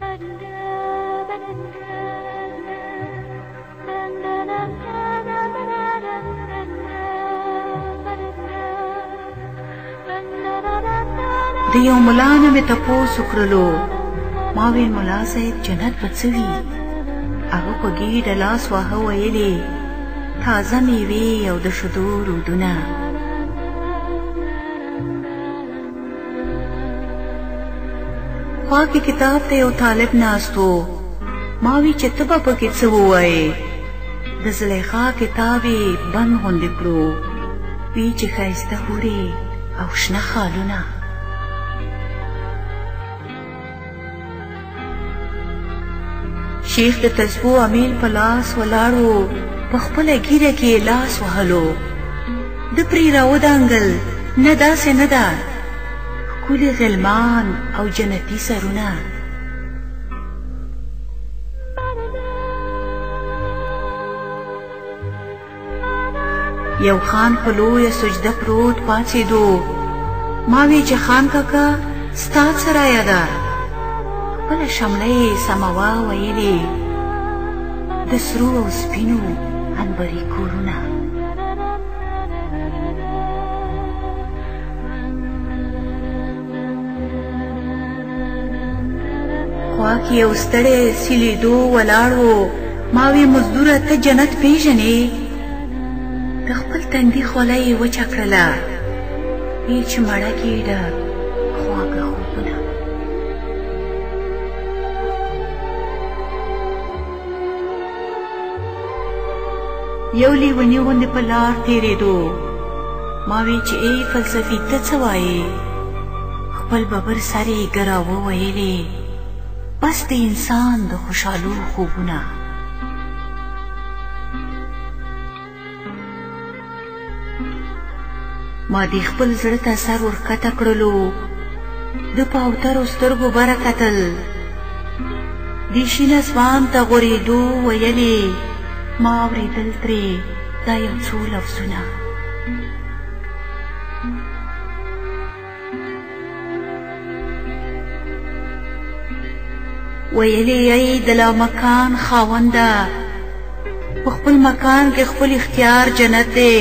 د یو ملا نه مې تپوس وکړلو، ما ویل ملا صاحب جنت به څه وي؟ هغه په ګېډه لاس واهه ویلې تازه میوې او د شیدو رودونه. خوا کې کتاب ته یو طالب ناست و، ما وی چې ته به پکې څه ووایې؟ د زلیخا کتاب یې بند غوندې کړو، وی چې ښایسته حورې او شنه خالونه. شیخ د تسبو امیل په لاس ولاړ و، په خپله ږیره کې یې لاس وهلو. ده پرې راودانګل، نه داسې نه ده، ښکلي غلمان او جنتي سرونه. یو خان په لویه سجده پروت پاڅېدو، ما وی چې خان کاکا ستا څه رایه ده؟ خپله شمله یې سموا ویلې د سرو او سپینو عنبري کورونه. خوا کې یو ستړی سیلیدو ولاړ و، ما وی مزدوره ته جنت پیژنې؟ د خپل تندي خوله یې وچه کړله، وی چې مړه ګېډه خواږه خوبونه. یو لیوني غوندې په لار تېرېدو، ما وی چې ای فلسفي ته څه وایې؟ خپل ببر سر یې ګراوه ویلې بس د انسان د خوشحالو خوبونه. ما دې خپل زړه ته سر ورښکته کړلو، د په اوترو سترګو بره کتل، دې شین اسمان ته غورېدو ویلې ما اورېدل ترې دا یو څو لفظونه. ویلې ای د لامکان خاونده، په خپل مکان کې خپل اختیار جنت دی،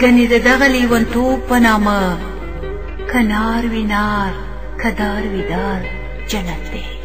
ګنې د دغه لیونتوب په نامه که نار وي نار که دار وي دار جنت دی.